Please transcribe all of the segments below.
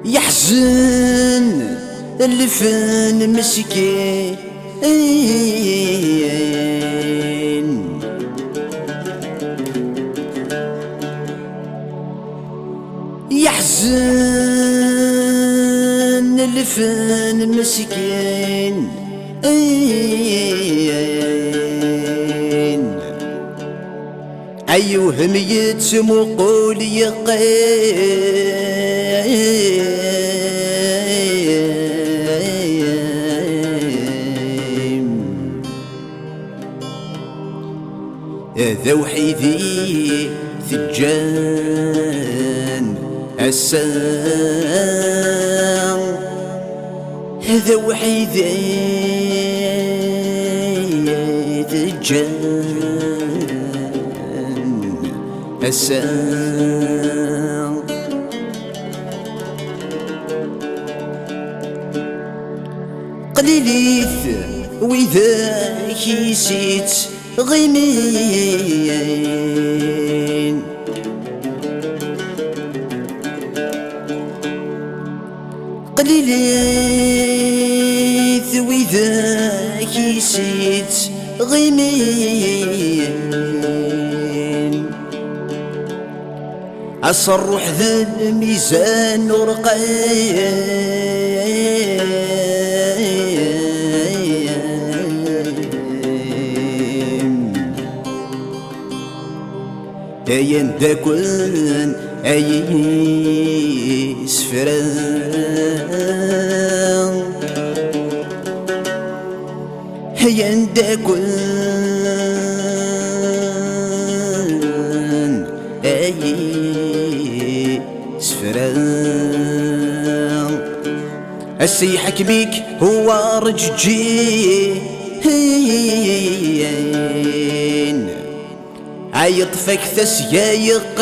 يحزن الفن مسكين يحزن الفن مسكين أيوهم يتسمو قول هذا وحيدي ثجان السام هذا وحيدي ثجان السام قليليث وإذا كيسيت غيمين قليليث وإذا كيسيت غيمين أصرح ذا الميزان ورقين داين داكن أي سفران هيا داكن أي سفران السيحك بيك هو رججي عيطفك ثسيا يقيم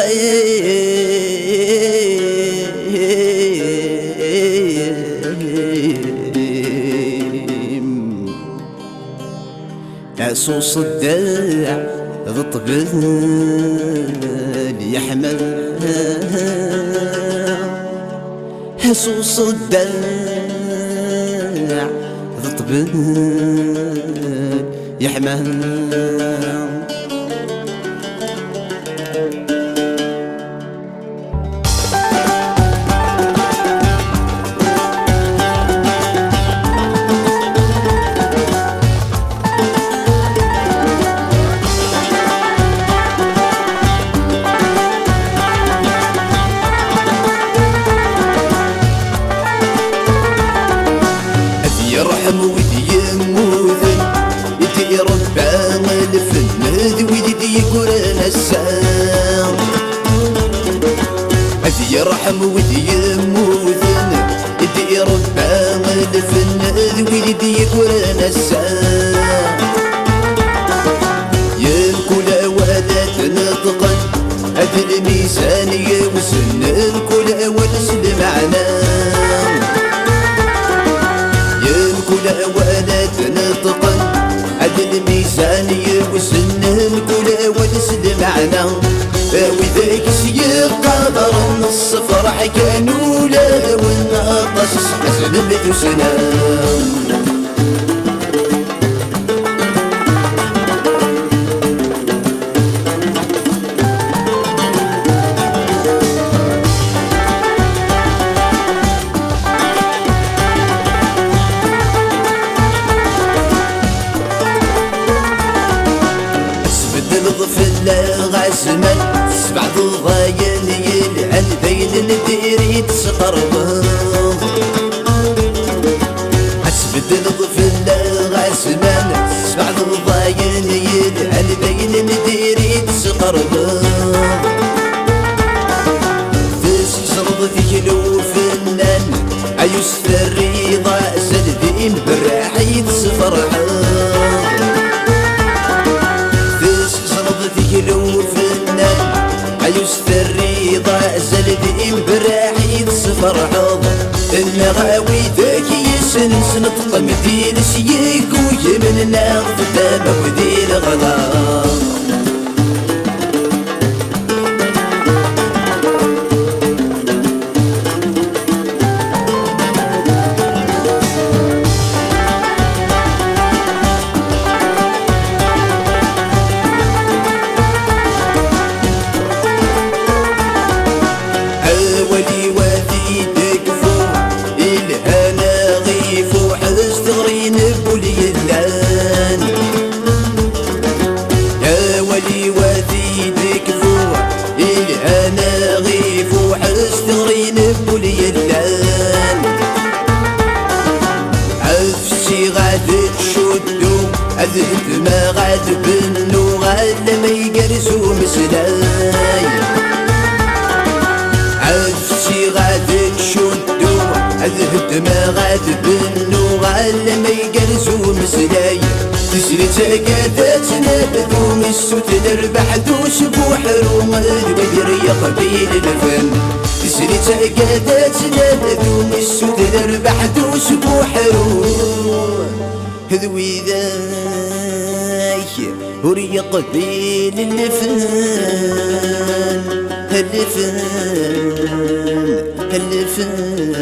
أسوس الداع ضطبال يحمل أسوس الداع ضطبال يحمل يرحم ويدي يموذن يدي ربان الفن ويدي يقرن السام هذي يرحم ويدي يموذن يدي ربان الفن ويدي يقرن السام ينكل أوادات نطقا هذا الميزان يوزن الكل أوادات بمعناه كل أوانات نطقا عد الميزان يوزنهم كل أوانات معنا وذاك سيقدر النص فرح كانوا لا والناقص حسن بثسنا غازمان سبع ضغاين يلعن بين الديري تسقربه عتبدل ضفل غازمان سبع ضغاين يلعن بين الديري تسقربه فاس يصرض فيك لو فنان عيوسف الرضا سلبين بالراحة يتسفرحه لو فنان عيوسف الرضا زلبين براحي تصفر حظ النغاوي ذاك يسنس نطق مدين سيك ويمننا قدام ودي الغضب ما غاد بنو غال ما يقرزو مسلاي تسري تقادتنا بدوم السوت نربح دوش بوحروم الوبير يا قبيل الفن تسري تقادتنا بدوم السوت نربح دوش بوحروم هذوي ذاك وري قبيل الفن الفن الفن